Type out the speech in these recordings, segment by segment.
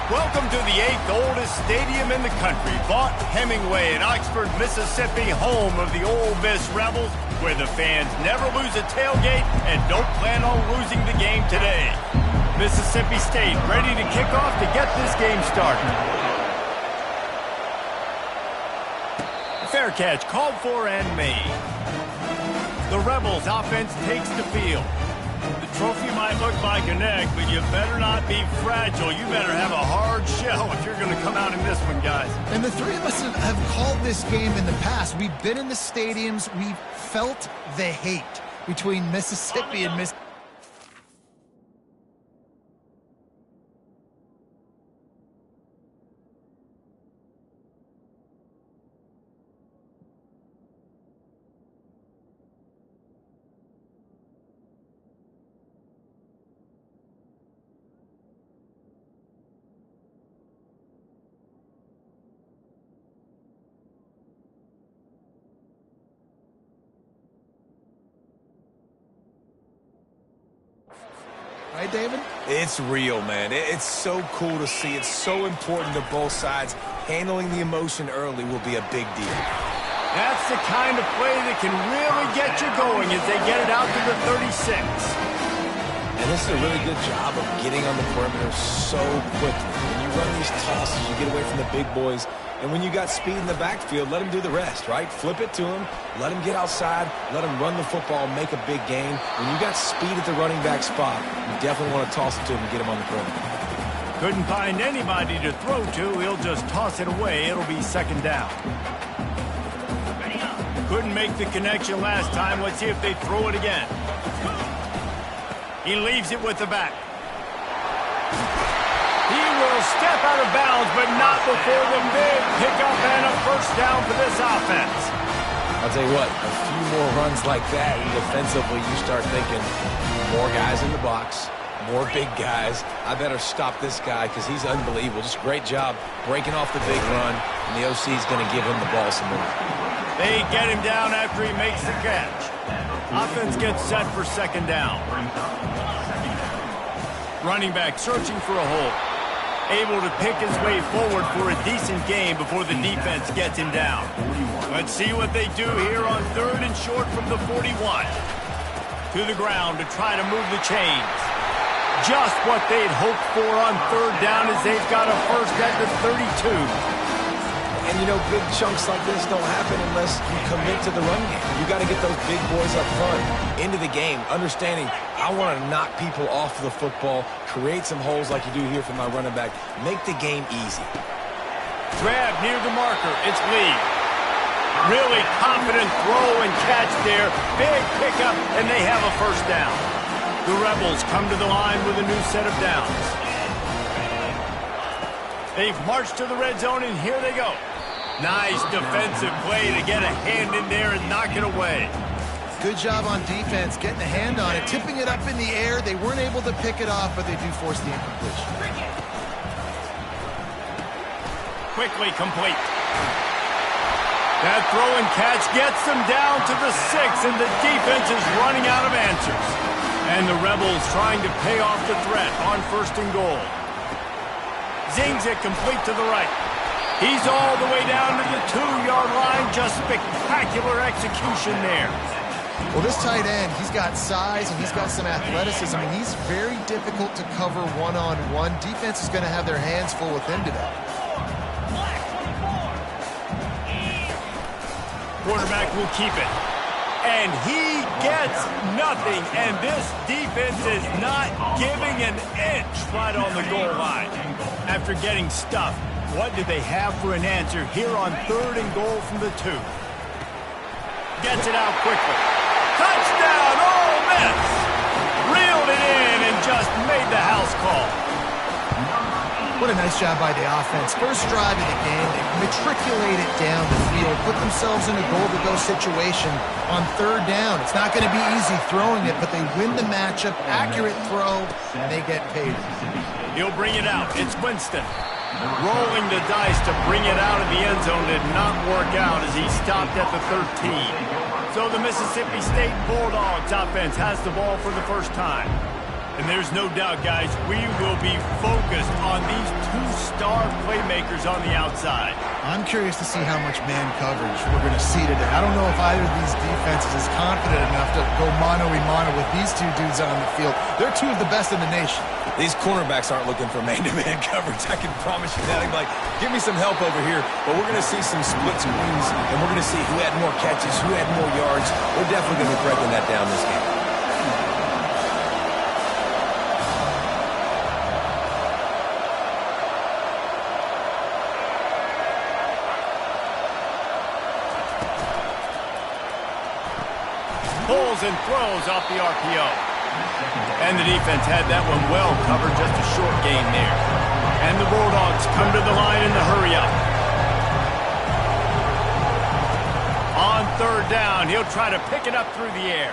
Welcome to the 8th oldest stadium in the country, Vaught Hemingway in Oxford, Mississippi, home of the Ole Miss Rebels, where the fans never lose a tailgate and don't plan on losing the game today. Mississippi State ready to kick off to get this game started. Fair catch called for and made. The Rebels offense takes the field. The trophy might look like an egg, but you better not be fragile. You better have a hard shell if you're going to come out in this one, guys. And the three of us have called this game in the past. We've been in the stadiums. We've felt the hate between Mississippi and Mississippi. Right, David? It's real, man. It's so cool to see. It's so important to both sides. Handling the emotion early will be a big deal. That's the kind of play that can really get you going as they get it out to the 36. And this is a really good job of getting on the perimeter so quickly. When you run these tosses, you get away from the big boys. And when you got speed in the backfield, let them do the rest, right? Flip it to them, let them get outside, let them run the football, make a big gain. When you got speed at the running back spot, you definitely want to toss it to him and get him on the perimeter. Couldn't find anybody to throw to. He'll just toss it away. It'll be second down. Couldn't make the connection last time. Let's see if they throw it again. He leaves it with the back. He will step out of bounds, but not before the big pickup and a first down for this offense. I'll tell you what, a few more runs like that, and defensively you start thinking more guys in the box, more big guys. I better stop this guy because he's unbelievable. Just a great job breaking off the big run, and the OC is going to give him the ball some more. They get him down after he makes the catch. Offense gets set for second down. Running back searching for a hole. Able to pick his way forward for a decent gain before the defense gets him down. Let's see what they do here on 3rd and short from the 41. To the ground to try to move the chains. Just what they'd hoped for on 3rd down as they've got a first at the 32. And, you know, big chunks like this don't happen unless you commit to the run game. You got to get those big boys up front into the game, understanding I want to knock people off the football, create some holes like you do here for my running back, make the game easy. Grab near the marker. It's Lee. Really confident throw and catch there. Big pickup, and they have a first down. The Rebels come to the line with a new set of downs. They've marched to the red zone, and here they go. Nice defensive play to get a hand in there and knock it away. Good job on defense, getting a hand on it, tipping it up in the air. They weren't able to pick it off, but they do force the incompletion. Quickly complete. That throw and catch gets them down to the 6, and the defense is running out of answers. And the Rebels trying to pay off the threat on 1st and goal. Zings it complete to the right. He's all the way down to the 2-yard line. Just spectacular execution there. Well, this tight end, he's got size and he's got some athleticism, and he's very difficult to cover one-on-one. Defense is going to have their hands full with him today. Quarterback will keep it. And he gets nothing, and this defense is not giving an inch right on the goal line. After getting stuffed, what do they have for an answer here on 3rd and goal from the 2? Gets it out quickly. Touchdown, Ole Miss! Reeled it in and just made the house call. What a nice job by the offense. First drive of the game, they matriculate it down the field, put themselves in a goal-to-go situation on 3rd down. It's not going to be easy throwing it, but they win the matchup, accurate throw, and they get paid. He'll bring it out. It's Winston. Rolling the dice to bring it out of the end zone did not work out as he stopped at the 13. So the Mississippi State Bulldogs offense has the ball for the first time. And there's no doubt, guys, we will be focused on these two star playmakers on the outside. I'm curious to see how much man coverage we're going to see today. I don't know if either of these defenses is confident enough to go mano-a-mano with these two dudes on the field. They're two of the best in the nation. These cornerbacks aren't looking for man-to-man coverage. I can promise you that. They're like, give me some help over here. But we're going to see some split screens, and we're going to see who had more catches, who had more yards. We're definitely going to be breaking that down this game. Pulls and throws off the RPO. And the defense had that one well covered, just a short gain there. And the Bulldogs come to the line in the hurry up. On third down, he'll try to pick it up through the air.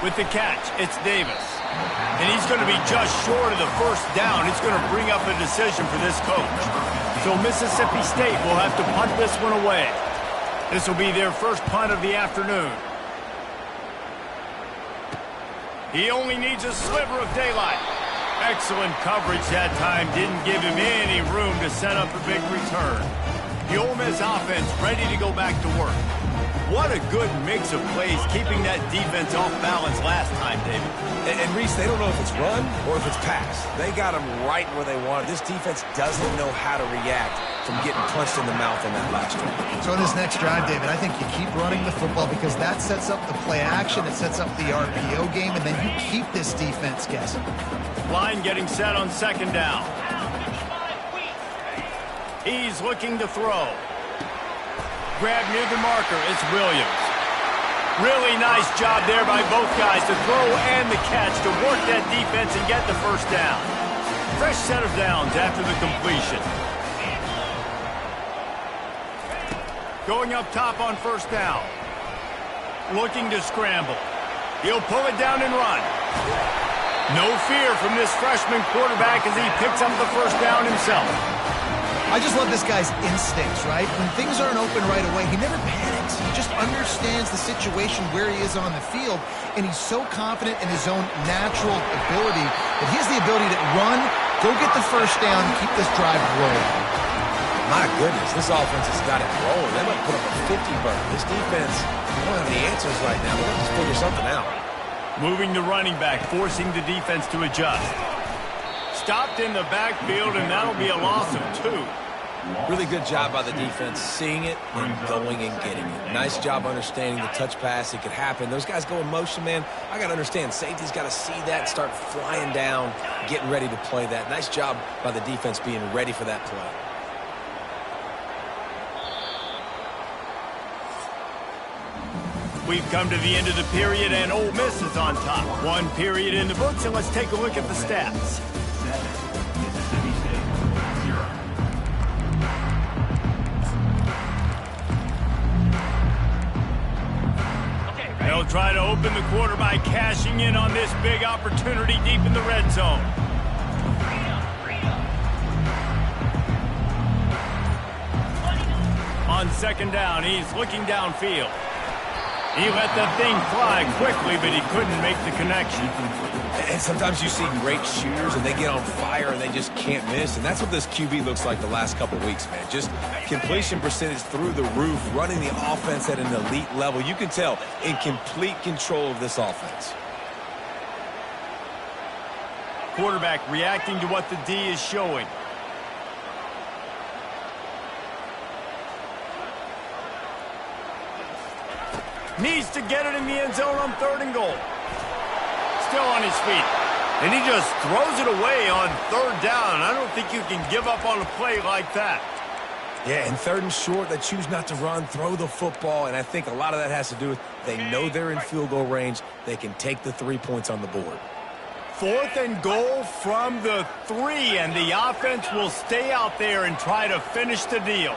With the catch, it's Davis. And he's going to be just short of the first down. It's going to bring up a decision for this coach. So Mississippi State will have to punt this one away. This will be their first punt of the afternoon. He only needs a sliver of daylight. Excellent coverage that time. Didn't give him any room to set up a big return. The Ole Miss offense ready to go back to work. What a good mix of plays, keeping that defense off balance last time, David. And Reese, they don't know if it's run or if it's pass. They got them right where they want it. This defense doesn't know how to react from getting punched in the mouth in that last drive. So in this next drive, David, I think you keep running the football because that sets up the play action, it sets up the RPO game, and then you keep this defense guessing. Line getting set on second down. He's looking to throw. Grab near the marker, it's Williams. Really nice job there by both guys to throw and the catch to work that defense and get the first down. Fresh set of downs after the completion. Going up top on first down. Looking to scramble. He'll pull it down and run. No fear from this freshman quarterback as he picks up the first down himself. I just love this guy's instincts, right? When things aren't open right away, he never panics. He just understands the situation where he is on the field, and he's so confident in his own natural ability that he has the ability to run, go get the first down, and keep this drive rolling. My goodness, this offense has got it rolling. They might put up a 50 burn. This defense, they don't have any answers right now. They're going to just figure something out. Moving the running back, forcing the defense to adjust. Stopped in the backfield, and that'll be a loss of 2. Really good job by the defense, seeing it and going and getting it. Nice job understanding the touch pass. It could happen. Those guys go in motion, man. I got to understand, safety's got to see that, start flying down, getting ready to play that. Nice job by the defense being ready for that play. We've come to the end of the period, and Ole Miss is on top. One period in the books, and let's take a look at the stats. They'll try to open the quarter by cashing in on this big opportunity deep in the red zone. On second down, he's looking downfield. He let that thing fly quickly, but he couldn't make the connection. And sometimes you see great shooters, and they get on fire, and they just can't miss. And that's what this QB looks like the last couple weeks, man. Just completion percentage through the roof, running the offense at an elite level. You can tell in complete control of this offense. Quarterback reacting to what the D is showing. Needs to get it in the end zone on third and goal. Still on his feet. And he just throws it away on third down. I don't think you can give up on a play like that. Yeah, and third and short, they choose not to run, throw the football, and I think a lot of that has to do with they know they're in field goal range. They can take the 3 points on the board. Fourth and goal from the 3, and the offense will stay out there and try to finish the deal.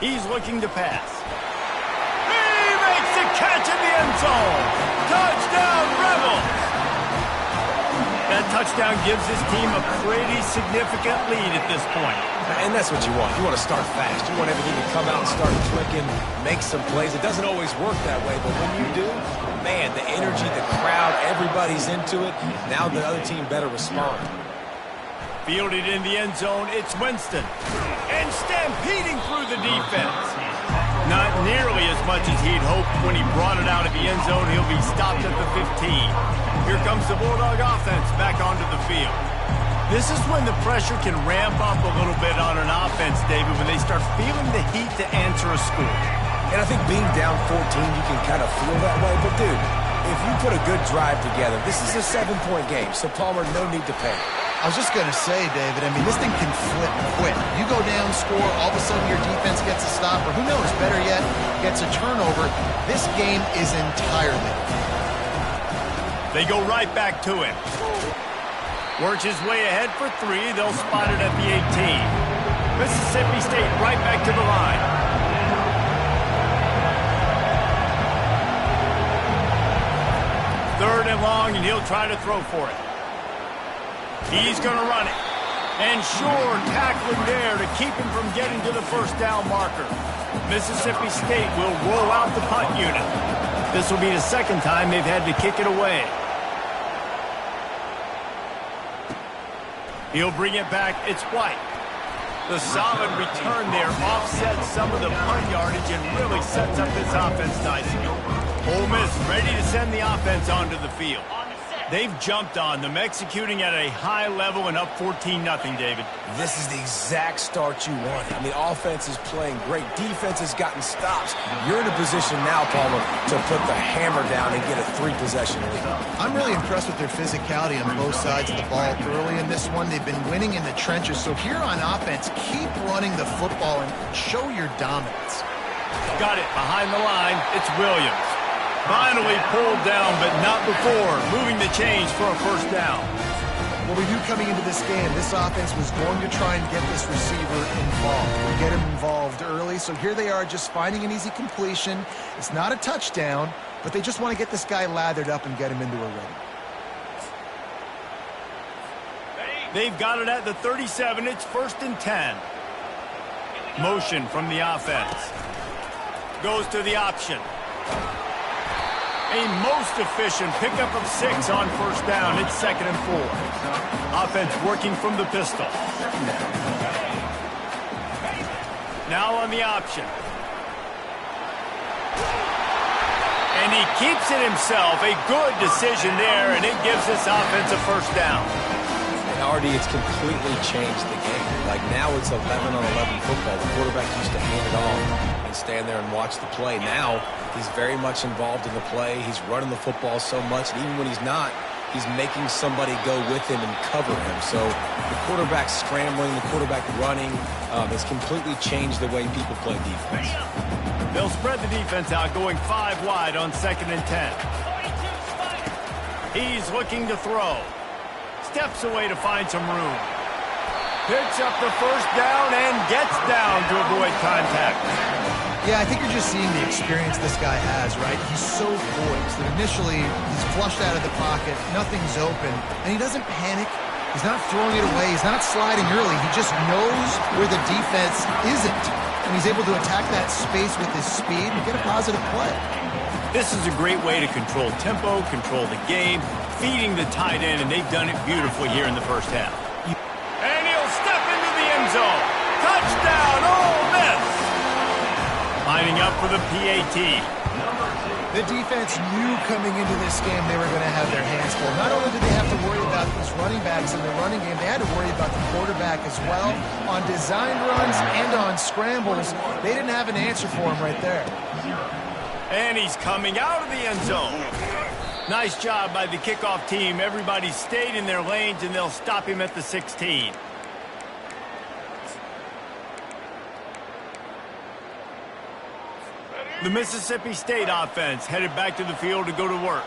He's looking to pass. He makes the catch in the end zone. Touchdown, Rebels. That touchdown gives his team a pretty significant lead at this point. And that's what you want. You want to start fast. You want everything to come out and start clicking, make some plays. It doesn't always work that way, but when you do, man, the energy, the crowd, everybody's into it. Now the other team better respond. Fielded in the end zone, it's Winston. And stampeding through the defense. Not nearly as much as he'd hoped when he brought it out of the end zone. He'll be stopped at the 15. Here comes the Bulldog offense back onto the field. This is when the pressure can ramp up a little bit on an offense, David, when they start feeling the heat to answer a score. And I think being down 14, you can kind of feel that way. But, dude, if you put a good drive together, this is a 7-point game, so Palmer, no need to panic. I was just going to say, David, I mean, this thing can flip quick. You go down, score, all of a sudden your defense gets a stop, or who knows, better yet, gets a turnover. This game is entirely. They go right back to him. Works his way ahead for 3. They'll spot it at the 18. Mississippi State right back to the line. Third and long, and he'll try to throw for it. He's going to run it. And sure, tackling there to keep him from getting to the first down marker. Mississippi State will roll out the punt unit. This will be the second time they've had to kick it away. He'll bring it back. It's White. The solid return there offsets some of the punt yardage and really sets up this offense nicely. Ole Miss ready to send the offense onto the field. They've jumped on them, executing at a high level and up 14-0, David. This is the exact start you want. I mean, offense is playing great. Defense has gotten stops. You're in a position now, Palmer, to put the hammer down and get a 3-possession lead. I'm really impressed with their physicality on both sides of the ball early in this one. They've been winning in the trenches. So here on offense, keep running the football and show your dominance. Got it behind the line. It's Williams. Finally pulled down, but not before moving the chains for a first down. Well, we knew coming into this game, this offense was going to try and get this receiver involved. We'll get him involved early, so here they are just finding an easy completion. It's not a touchdown, but they just want to get this guy lathered up and get him into a rhythm. They've got it at the 37. It's 1st and 10. Motion from the offense. Goes to the option. A most efficient pickup of 6 on first down. It's 2nd and 4. Offense working from the pistol. Now on the option. And he keeps it himself. A good decision there, and it gives this offense a first down. And already it's completely changed the game. Like now it's 11-on-11 football. The quarterback used to hand it off and stand there and watch the play. Now he's very much involved in the play. He's running the football so much, and even when he's not, he's making somebody go with him and cover him. So the quarterback scrambling, the quarterback running has completely changed the way people play defense. They'll spread the defense out, going 5 wide on 2nd and 10. He's looking to throw. Steps away to find some room. Picks up the first down and gets down to avoid contact. Yeah, I think you're just seeing the experience this guy has, right? He's so poised that initially he's flushed out of the pocket, nothing's open, and he doesn't panic. He's not throwing it away. He's not sliding early. He just knows where the defense isn't, and he's able to attack that space with his speed and get a positive play. This is a great way to control tempo, control the game, feeding the tight end, and they've done it beautifully here in the first half. And he'll step into the end zone. Touchdown, Ole Miss! Lining up for the PAT. The defense knew coming into this game they were going to have their hands full. Not only did they have to worry about these running backs in the running game, they had to worry about the quarterback as well. On design runs and on scrambles, they didn't have an answer for him right there. And he's coming out of the end zone. Nice job by the kickoff team. Everybody stayed in their lanes, and they'll stop him at the 16. The Mississippi State offense headed back to the field to go to work.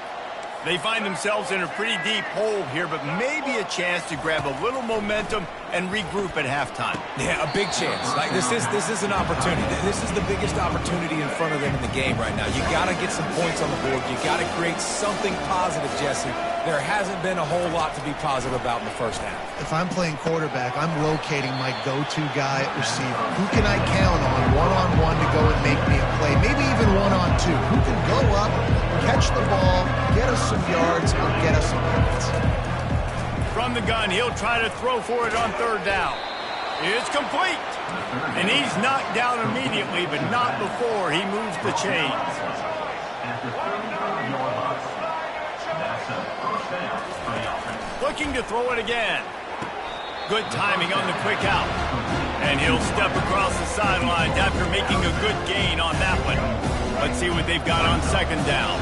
They find themselves in a pretty deep hole here, but maybe a chance to grab a little momentum and regroup at halftime. Yeah, a big chance. Like this is an opportunity. This is the biggest opportunity in front of them in the game right now. You got to get some points on the board. You got to create something positive, Jesse, there hasn't been a whole lot to be positive about in the first half. If I'm playing quarterback, I'm locating my go-to guy at receiver. Who can I count on one-on-one to go and make me a play? Maybe even one-on-two. Who can go up, catch the ball, get us some yards, or get us some points? From the gun, he'll try to throw for it on third down. It's complete. And he's knocked down immediately, but not before he moves the chains. Looking to throw it again. Good timing on the quick out. And he'll step across the sidelines after making a good gain on that one. Let's see what they've got on second down.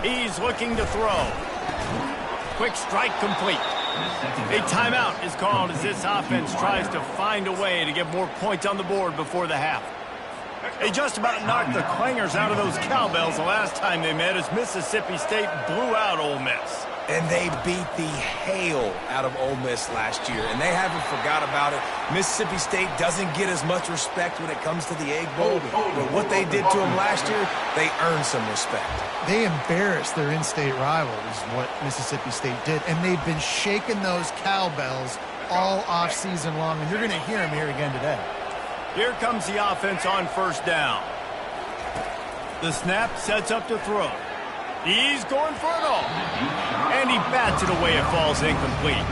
He's looking to throw. Quick strike complete. A timeout is called as this offense tries to find a way to get more points on the board before the half. They just about knocked the clangers out of those cowbells the last time they met as Mississippi State blew out Ole Miss. And they beat the hail out of Ole Miss last year, and they haven't forgot about it. Mississippi State doesn't get as much respect when it comes to the Egg Bowl, but what they did to them last year, they earned some respect. They embarrassed their in-state rivals, is what Mississippi State did, and they've been shaking those cowbells all off-season long, and you're going to hear them here again today. Here comes the offense on first down. The snap sets up to throw. He's going for it all. And he bats it away. It falls incomplete.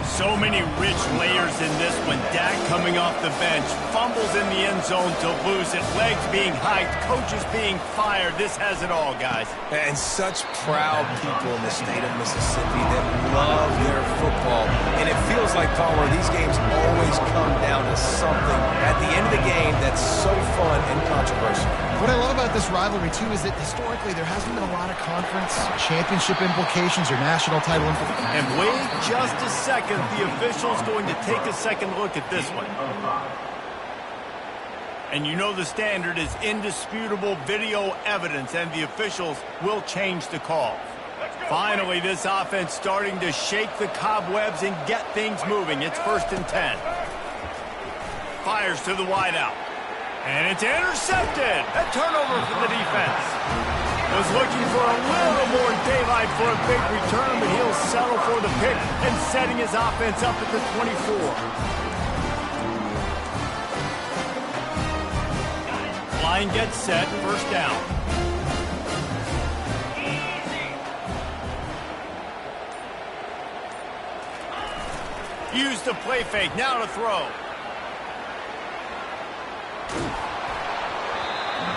So many rich layers in this one. Dak coming off the bench. Fumbles in the end zone to lose it. Legs being hiked. Coaches being fired. This has it all, guys. And such proud people in the state of Mississippi that love their football. And it feels like, Palmer, these games always come down to something at the end of the game that's so fun and controversial. What I love about this rivalry, too, is that historically there hasn't been a lot of conference championship implications or national title implications. And wait just a second. The official's going to take a second look at this one. And you know the standard is indisputable video evidence, and the officials will change the call. Finally, this offense starting to shake the cobwebs and get things moving. It's 1st and 10. Fires to the wideout. And it's intercepted. A turnover for the defense. Was looking for a little more daylight for a big return, but he'll settle for the pick and setting his offense up at the 24. Line gets set, first down. Use the play fake, now to throw.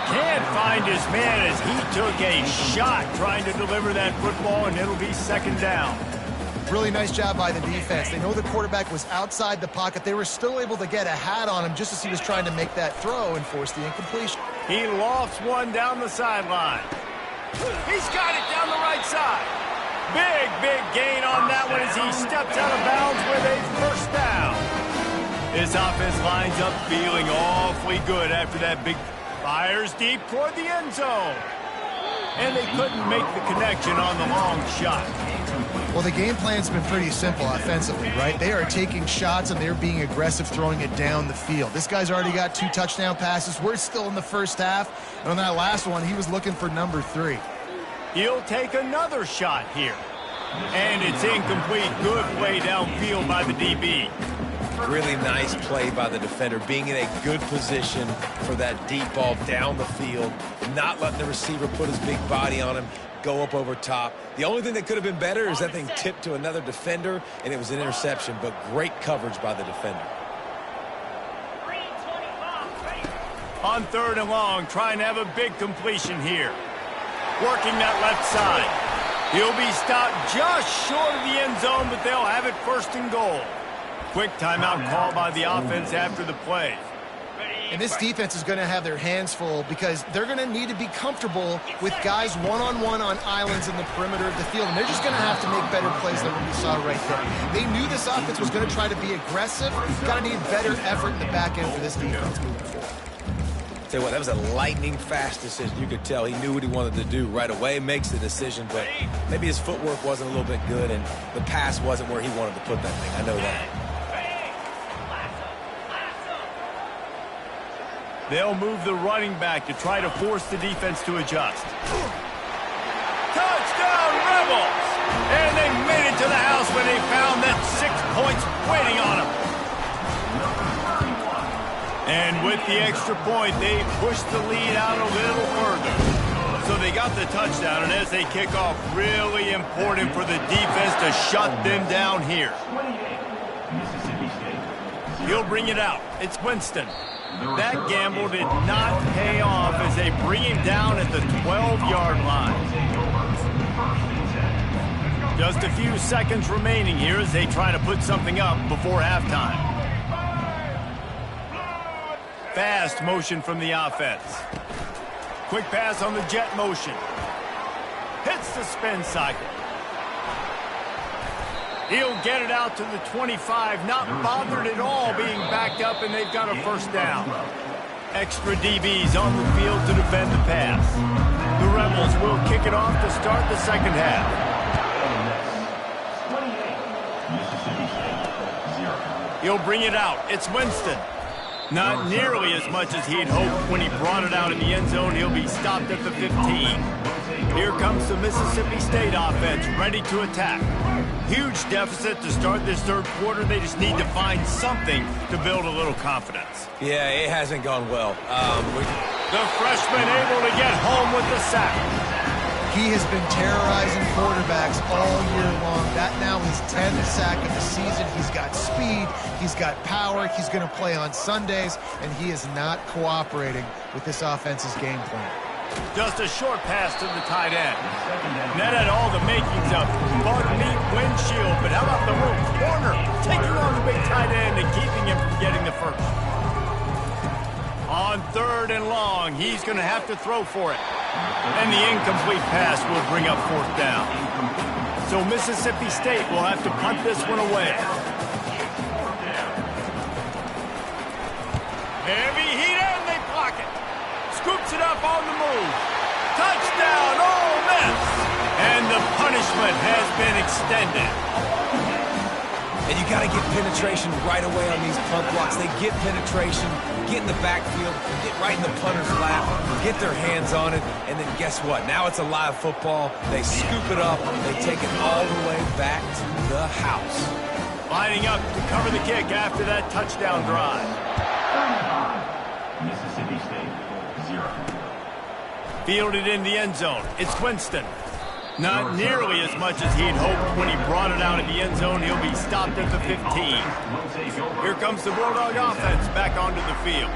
Can't find his man as he took a shot trying to deliver that football, and it'll be second down. Really nice job by the defense. They know the quarterback was outside the pocket. They were still able to get a hat on him just as he was trying to make that throw and force the incompletion. He lofts one down the sideline. He's got it down the right side. Big gain on that one as he steps out of bounds with a first down. This offense lines up feeling awfully good after that big fires deep toward the end zone. And they couldn't make the connection on the long shot. Well, the game plan's been pretty simple offensively, right? They are taking shots and they're being aggressive, throwing it down the field. This guy's already got 2 touchdown passes. We're still in the first half. And on that last one, he was looking for number 3. He'll take another shot here. And it's incomplete. Good play downfield by the DB. Really nice play by the defender, being in a good position for that deep ball down the field, not letting the receiver put his big body on him, go up over top. The only thing that could have been better is that thing tipped to another defender, and it was an interception, but great coverage by the defender. On 3rd and long, trying to have a big completion here. Working that left side. He'll be stopped just short of the end zone, but they'll have it 1st and goal. Quick timeout call by the offense after the play. And this defense is going to have their hands full because they're going to need to be comfortable with guys one-on-one on islands in the perimeter of the field. And they're just going to have to make better plays than what we saw right there. They knew this offense was going to try to be aggressive. Got to need better effort in the back end for this defense moving forward. Tell you what, that was a lightning-fast decision. You could tell he knew what he wanted to do right away, makes the decision, but maybe his footwork wasn't a little bit good, and the pass wasn't where he wanted to put that thing. I know that. They'll move the running back to try to force the defense to adjust. Touchdown, Rebels! And they made it to the house when they found that 6 points waiting on them. And with the extra point, they pushed the lead out a little further. So they got the touchdown, and as they kick off, really important for the defense to shut them down here. He'll bring it out. It's Winston. That gamble did not pay off as they bring him down at the 12-yard line. Just a few seconds remaining here as they try to put something up before halftime. Fast motion from the offense. Quick pass on the jet motion. Hits the spin cycle. He'll get it out to the 25, not bothered at all being backed up, and they've got a first down. Extra DBs on the field to defend the pass. The Rebels will kick it off to start the second half. He'll bring it out. It's Winston. Not nearly as much as he'd hoped when he brought it out in the end zone. He'll be stopped at the 15. Here comes the Mississippi State offense, ready to attack. Huge deficit to start this third quarter. They just need to find something to build a little confidence. Yeah, it hasn't gone well. The freshman able to get home with the sack. He has been terrorizing quarterbacks all year long. That now his 10th sack of the season. He's got speed. He's got power. He's going to play on Sundays, and he is not cooperating with this offense's game plan. Just a short pass to the tight end. That had all the makings of bug meat windshield, but how about the little corner taking on the big tight end and keeping him from getting the first? On 3rd and long, he's going to have to throw for it. And the incomplete pass will bring up 4th down. So Mississippi State will have to punt this one away. Heavy heat and they block it. Scoops it up on the move. Touchdown, Ole Miss! And the punishment has been extended. And you got to get penetration right away on these punt blocks. They get penetration, get in the backfield, get right in the punter's lap, get their hands on it, and then guess what? Now it's a live football. They scoop it up. They take it all the way back to the house. Lining up to cover the kick after that touchdown drive. Mississippi State, 0. Fielded in the end zone. It's Winston. Not nearly as much as he'd hoped when he brought it out in the end zone. He'll be stopped at the 15. Here comes the Bulldog offense back onto the field.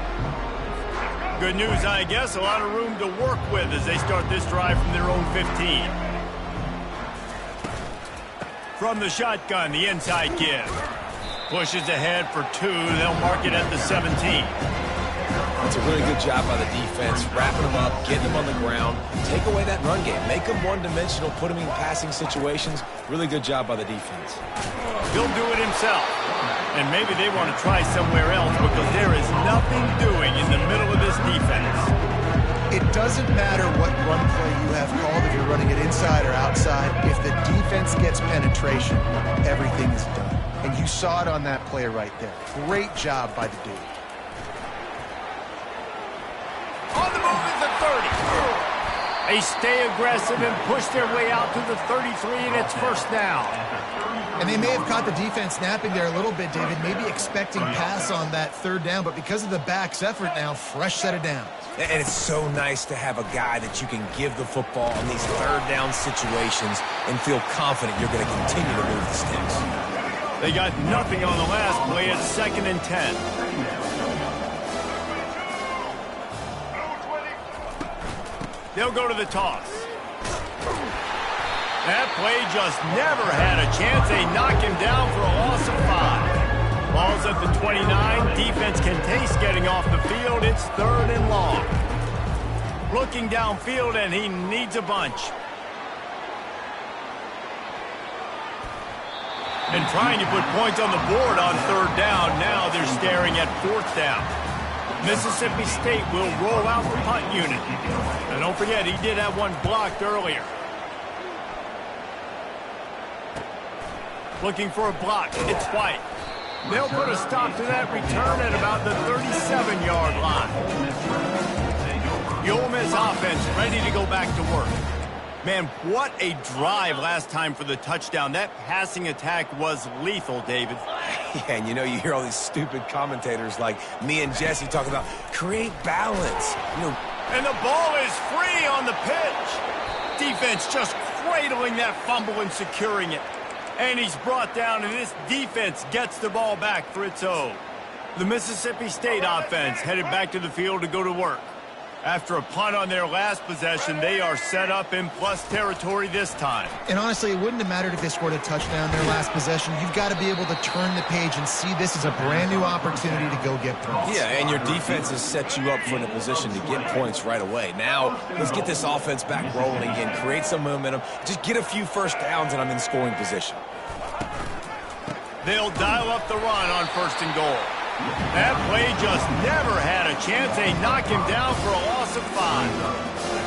Good news, I guess. A lot of room to work with as they start this drive from their own 15. From the shotgun, the inside give. Pushes ahead for 2. They'll mark it at the 17. It's a really good job by the defense, wrapping them up, getting them on the ground, take away that run game, make them one-dimensional, put them in passing situations. Really good job by the defense. He'll do it himself. And maybe they want to try somewhere else because there is nothing doing in the middle of this defense. It doesn't matter what run play you have called, if you're running it inside or outside. If the defense gets penetration, everything is done. And you saw it on that play right there. Great job by the dude. On the move at the 30. They stay aggressive and push their way out to the 33, and it's first down. And they may have caught the defense napping there a little bit, David, maybe expecting pass on that 3rd down, but because of the back's effort now, fresh set of downs. And it's so nice to have a guy that you can give the football in these 3rd down situations and feel confident you're going to continue to move the sticks. They got nothing on the last play at 2nd and 10. They'll go to the toss. That play just never had a chance. They knock him down for a loss of 5. Ball's at the 29. Defense can taste getting off the field. It's 3rd and long. Looking downfield, and he needs a bunch. And trying to put points on the board on 3rd down. Now they're staring at 4th down. Mississippi State will roll out the punt unit. And don't forget, he did have one blocked earlier. Looking for a block. It's White. They'll put a stop to that return at about the 37-yard line. The Ole Miss offense ready to go back to work. Man, what a drive last time for the touchdown. That passing attack was lethal, David. Yeah, and you hear all these stupid commentators like me and Jesse talking about create balance. And the ball is free on the pitch. Defense just cradling that fumble and securing it. And he's brought down, and this defense gets the ball back for its own. The Mississippi State offense headed back to the field to go to work. After a punt on their last possession, they are set up in plus territory this time. And honestly, it wouldn't have mattered if they scored a touchdown their last possession. You've got to be able to turn the page and see this as a brand new opportunity to go get points. Yeah, and your defense has set you up for the position to get points right away. Now, let's get this offense back rolling again, create some momentum, just get a few first downs, and I'm in scoring position. They'll dial up the run on 1st and goal. That play just never had a chance. They knock him down for a loss of 5.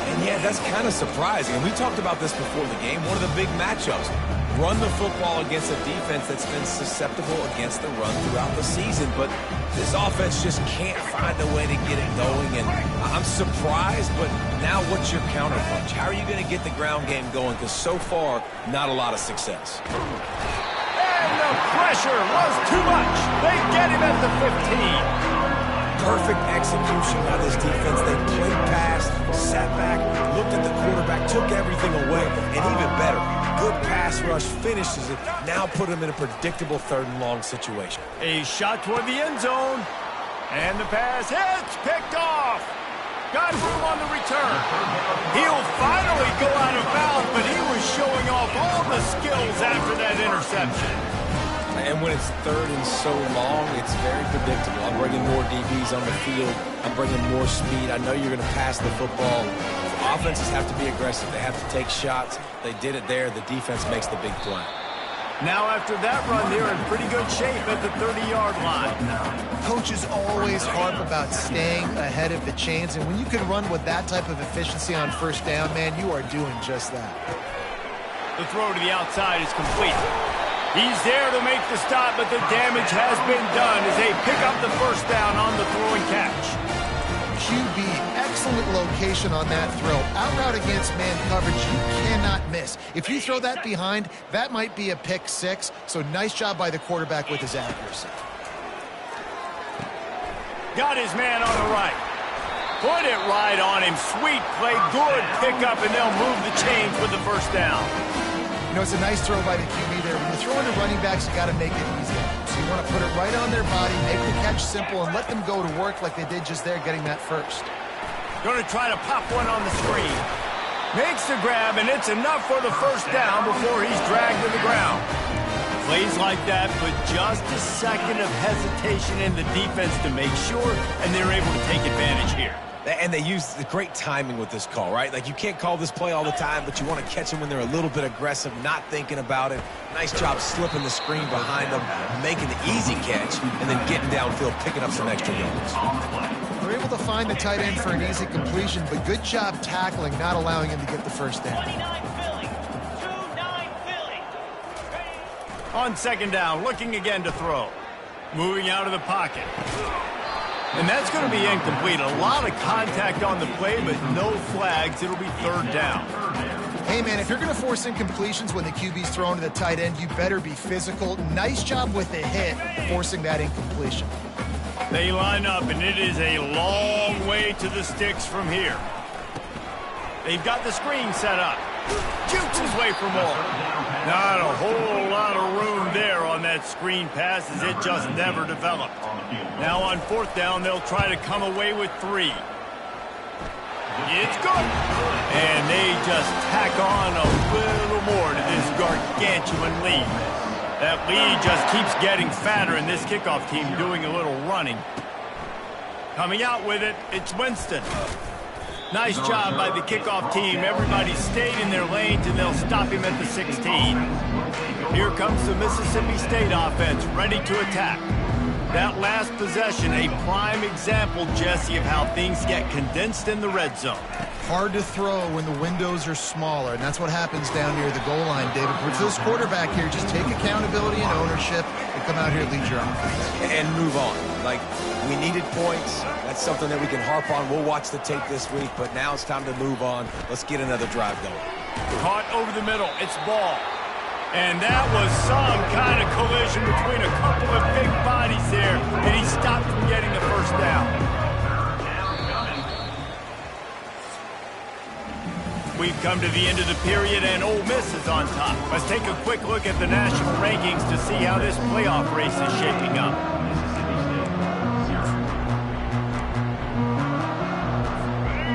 And yeah, that's kind of surprising. And we talked about this before the game. One of the big matchups. Run the football against a defense that's been susceptible against the run throughout the season. But this offense just can't find a way to get it going. And I'm surprised, but now what's your counterpunch? How are you going to get the ground game going? Because so far, not a lot of success. And the pressure was too much. They get him at the 15. Perfect execution by this defense. They played past, sat back, looked at the quarterback, took everything away, and even better, good pass rush, finishes it, now put him in a predictable 3rd and long situation. A shot toward the end zone, and the pass hits, picked off. Got room on the return. He'll finally go out of bounds, but he was showing off all the skills after that interception. And when it's 3rd and so long, it's very predictable. I'm bringing more DBs on the field. I'm bringing more speed. I know you're going to pass the football. Offenses have to be aggressive. They have to take shots. They did it there. The defense makes the big play. Now after that run, they're in pretty good shape at the 30-yard line. Coaches always harp about staying ahead of the chains, and when you can run with that type of efficiency on 1st down, man, you are doing just that. The throw to the outside is complete. He's there to make the stop, but the damage has been done as they pick up the 1st down on the throw and catch. QB, excellent location on that throw. Out route against man coverage, you cannot miss. If you throw that behind, that might be a pick 6, so nice job by the quarterback with his accuracy. Got his man on the right. Put it right on him. Sweet play, good pickup, and they'll move the chains with the 1st down. It's a nice throw by the QB there. When you're throwing to running backs, you got to make it easy. So you want to put it right on their body, make the catch simple, and let them go to work like they did just there, getting that 1st. Going to try to pop one on the screen. Makes the grab, and it's enough for the 1st down before he's dragged to the ground. Plays like that put just a second of hesitation in the defense to make sure, and they're able to take advantage here. And they use the great timing with this call, right? Like, you can't call this play all the time, but you want to catch them when they're a little bit aggressive, not thinking about it. Nice job slipping the screen behind them, making the easy catch, and then getting downfield, picking up some extra yards. They're able to find the tight end for an easy completion, but good job tackling, not allowing him to get the 1st down. On 2nd down, looking again to throw. Moving out of the pocket. And that's going to be incomplete. A lot of contact on the play, but no flags. It'll be 3rd down. Hey, man, if you're going to force incompletions when the QB's thrown to the tight end, you better be physical. Nice job with the hit, forcing that incompletion. They line up, and it is a long way to the sticks from here. They've got the screen set up. Jukes his way for more. Not a whole lot of room there on that screen pass as it just never developed. Now on 4th down, they'll try to come away with 3. It's good. And they just tack on a little more to this gargantuan lead. That lead just keeps getting fatter, and this kickoff team doing a little running. Coming out with it, it's Winston. Nice job by the kickoff team. Everybody stayed in their lanes, and they'll stop him at the 16. Here comes the Mississippi State offense, ready to attack. That last possession, a prime example, Jesse, of how things get condensed in the red zone. Hard to throw when the windows are smaller, and that's what happens down near the goal line, David. But for this quarterback here, just take accountability and ownership and come out here and lead your offense. And move on. Like, we needed points. That's something that we can harp on. We'll watch the tape this week, but now it's time to move on. Let's get another drive going. Caught over the middle. It's ball. And that was some kind of collision between a couple of big bodies there, and he stopped from getting the first down. We've come to the end of the period, and Ole Miss is on top. Let's take a quick look at the national rankings to see how this playoff race is shaping up.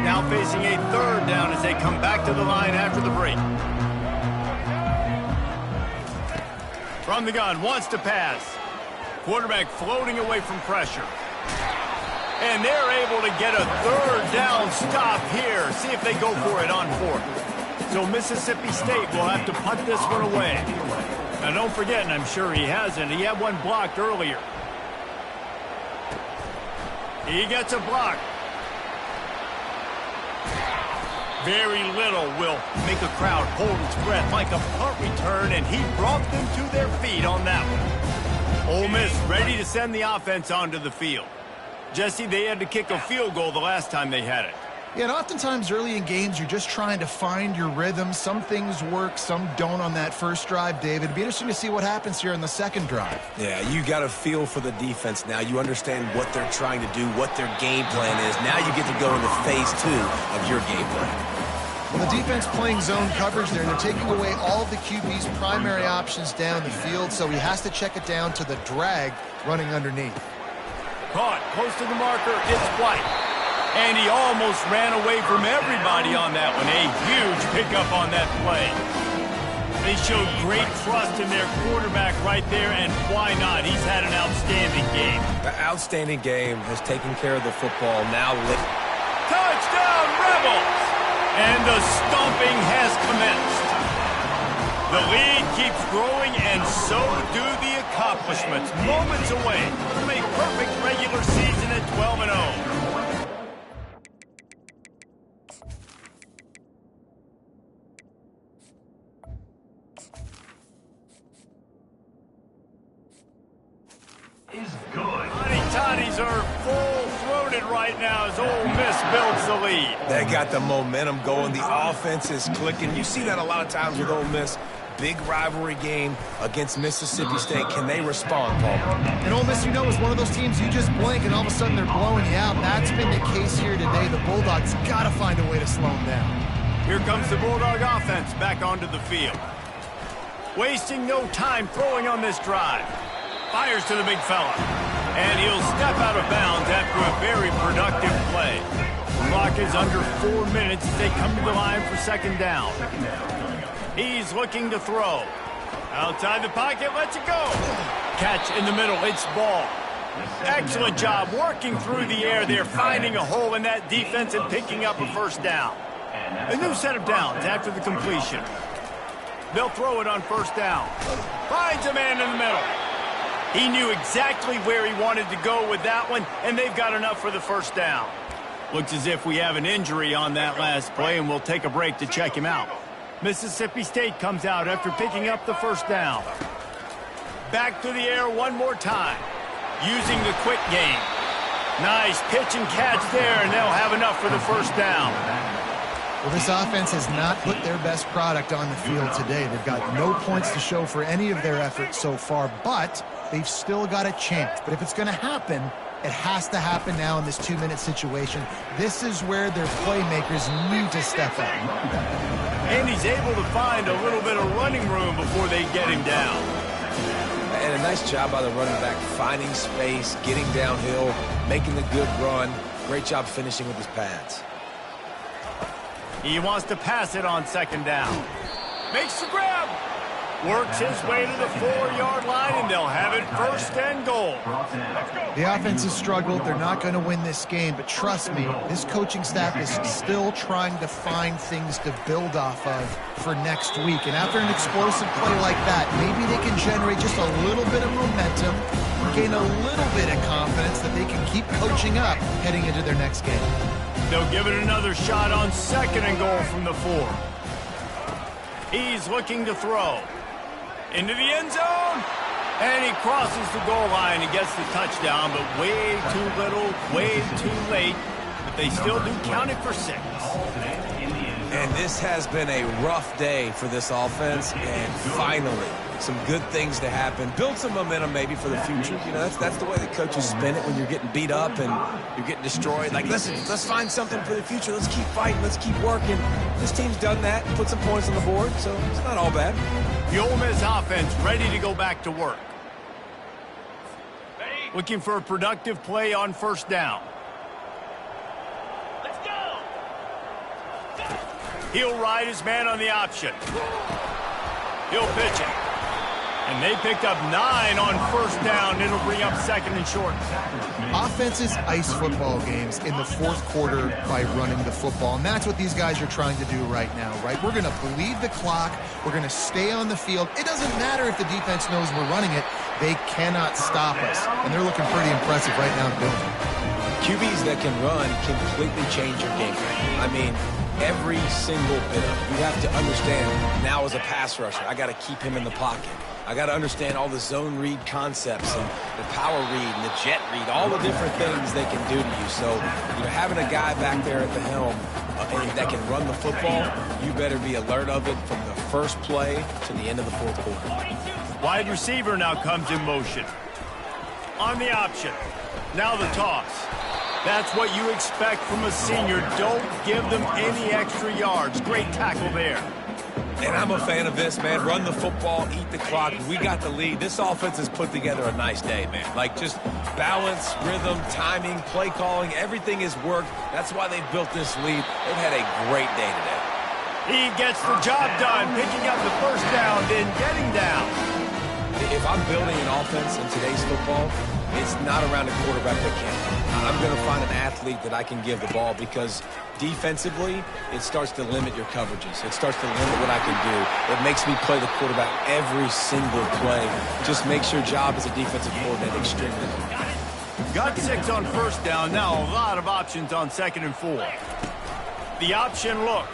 Now facing a third down as they come back to the line after the break. From the gun, wants to pass. Quarterback floating away from pressure. And they're able to get a third down stop here. See if they go for it on fourth. So Mississippi State will have to punt this one away. Now don't forget, and I'm sure he hasn't, he had one blocked earlier. He gets a block. Very little will make a crowd hold its breath like a punt return, and he brought them to their feet on that one. Ole Miss ready to send the offense onto the field. Jesse, they had to kick a field goal the last time they had it. Yeah, and oftentimes early in games, you're just trying to find your rhythm. Some things work, some don't on that first drive, David. It'd be interesting to see what happens here in the second drive. Yeah, you got a feel for the defense now. You understand what they're trying to do, what their game plan is. Now you get to go into phase 2 of your game plan. Well, the defense playing zone coverage there. They're taking away all of the QB's primary options down the field, so he has to check it down to the drag running underneath. Caught close to the marker. It's White. And he almost ran away from everybody on that one. A huge pickup on that play. They showed great trust in their quarterback right there, and why not? He's had an outstanding game. The outstanding game has taken care of the football. Now, touchdown, Rebels! And the stomping has commenced. The lead keeps growing, and so do the accomplishments. Moments away from a perfect regular season at 12-0. Is good. Toddies are full-throated right now as Ole Miss builds the lead. They got the momentum going. The offense is clicking. You see that a lot of times with Ole Miss. Big rivalry game against Mississippi State. Can they respond, Paul? And Ole Miss, you know, is one of those teams you just blink and all of a sudden they're blowing you out. That's been the case here today. The Bulldogs got to find a way to slow them down. Here comes the Bulldog offense back onto the field. Wasting no time throwing on this drive. Fires to the big fella. And he'll step out of bounds after a very productive play. The clock is under 4 minutes as they come to the line for second down. He's looking to throw. Outside the pocket, lets it go. Catch in the middle, it's ball. Excellent job working through the air there, finding a hole in that defense and picking up a first down. A new set of downs after the completion. They'll throw it on first down. Finds a man in the middle. He knew exactly where he wanted to go with that one, and they've got enough for the first down. Looks as if we have an injury on that last play, and we'll take a break to check him out. Mississippi State comes out after picking up the first down. Back to the air one more time, using the quick game. Nice pitch and catch there, and they'll have enough for the first down. Well, this offense has not put their best product on the field today. They've got no points to show for any of their efforts so far, but they've still got a chance. But if it's going to happen, it has to happen now in this 2-minute situation. This is where their playmakers need to step up. And he's able to find a little bit of running room before they get him down. And a nice job by the running back, finding space, getting downhill, making the good run. Great job finishing with his pads. He wants to pass it on second down. Makes the grab. Works his way to the 4-yard line, and they'll have it 1st and goal. The offense has struggled. They're not going to win this game, but trust me, this coaching staff is still trying to find things to build off of for next week. And after an explosive play like that, maybe they can generate just a little bit of momentum, gain a little bit of confidence that they can keep coaching up heading into their next game. They'll give it another shot on 2nd and goal from the 4. He's looking to throw. Into the end zone. And he crosses the goal line and gets the touchdown, but way too little, way too late. But they still do count it for 6. And this has been a rough day for this offense, and finally, some good things to happen. Build some momentum maybe for the future. You know, that's the way the coaches spin it when you're getting beat up and you're getting destroyed. Like, listen, let's find something for the future. Let's keep fighting. Let's keep working. This team's done that, put some points on the board, so it's not all bad. The Ole Miss offense ready to go back to work. Looking for a productive play on 1st down. Let's go. He'll ride his man on the option. He'll pitch it. And they picked up 9 on 1st down. It'll bring up 2nd and short. Offenses ice football games in the 4th quarter by running the football, and that's what these guys are trying to do right now, right? We're going to bleed the clock. We're going to stay on the field. It doesn't matter if the defense knows we're running it. They cannot stop us, and they're looking pretty impressive right now doing it. QBs that can run completely change your game plan. I mean, every single bit of it. You have to understand, now as a pass rusher, I got to keep him in the pocket. I got to understand all the zone read concepts and the power read and the jet read, all the different things they can do to you. So, you know, having a guy back there at the helm that can run the football, you better be alert of it from the first play to the end of the 4th quarter. Wide receiver now comes in motion. On the option. Now the toss. That's what you expect from a senior. Don't give them any extra yards. Great tackle there. And I'm a fan of this, man. Run the football, eat the clock. We got the lead. This offense has put together a nice day, man. Like, just balance, rhythm, timing, play calling, everything has worked. That's why they've built this lead. They've had a great day today. He gets the job done, picking up the 1st down, then getting down. If I'm building an offense in today's football, it's not around a quarterback that can. I'm going to find an athlete that I can give the ball, because defensively, it starts to limit your coverages. It starts to limit what I can do. It makes me play the quarterback every single play. Just makes your job as a defensive coordinator extremely hard. Got 6 on 1st down. Now a lot of options on 2nd and 4. The option look.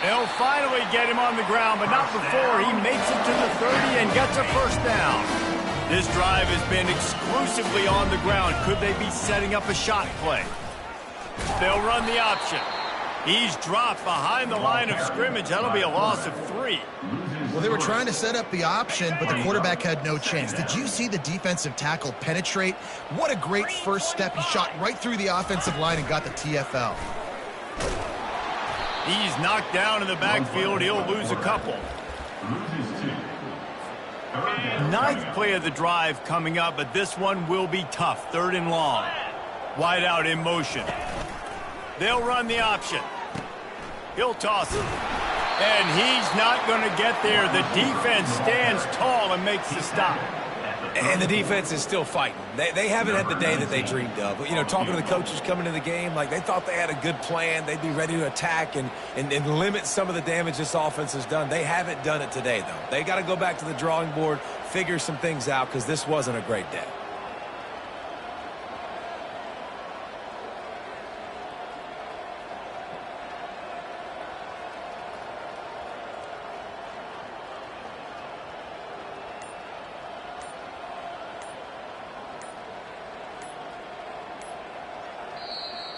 They'll finally get him on the ground, but not before he makes it to the 30 and gets a 1st down. This drive has been exclusively on the ground. Could they be setting up a shot play? They'll run the option. He's dropped behind the line of scrimmage. That'll be a loss of 3. Well, they were trying to set up the option, but the quarterback had no chance. Did you see the defensive tackle penetrate? What a great first step. He shot right through the offensive line and got the TFL. He's knocked down in the backfield. He'll lose a couple. 9th play of the drive coming up, but this one will be tough. 3rd and long. Wide out in motion. They'll run the option. He'll toss it. And he's not going to get there. The defense stands tall and makes the stop. And the defense is still fighting. They haven't had the day that they dreamed of. You know, talking to the coaches coming into the game, like, they thought they had a good plan. They'd be ready to attack and limit some of the damage this offense has done. They haven't done it today, though. They got to go back to the drawing board, figure some things out, because this wasn't a great day.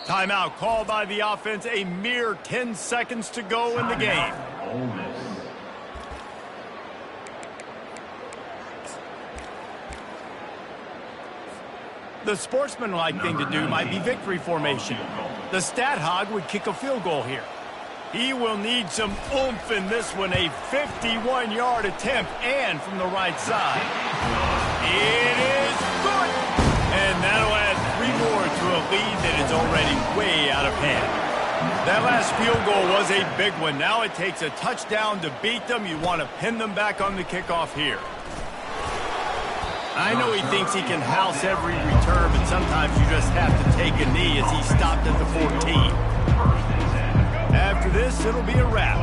Timeout called by the offense. A mere 10 seconds to go in the game. The sportsmanlike thing to do might be victory formation. The stat hog would kick a field goal here. He will need some oomph in this one. A 51-yard attempt, and from the right side. It is good. And that'll add 3 more to a lead that is already way out of hand. That last field goal was a big one. Now it takes a touchdown to beat them. You want to pin them back on the kickoff here. I know he thinks he can house every return, but sometimes you just have to take a knee as he stopped at the 14. After this, it'll be a wrap.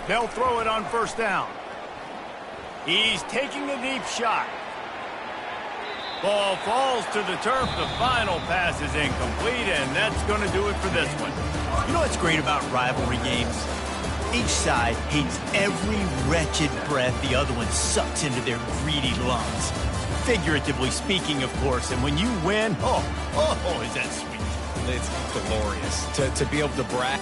They'll throw it on first down. He's taking a deep shot. Ball falls to the turf. The final pass is incomplete, and that's going to do it for this one. You know what's great about rivalry games? Each side hates every wretched breath the other one sucks into their greedy lungs. Figuratively speaking, of course, and when you win, oh, is that sweet. It's glorious to be able to brag.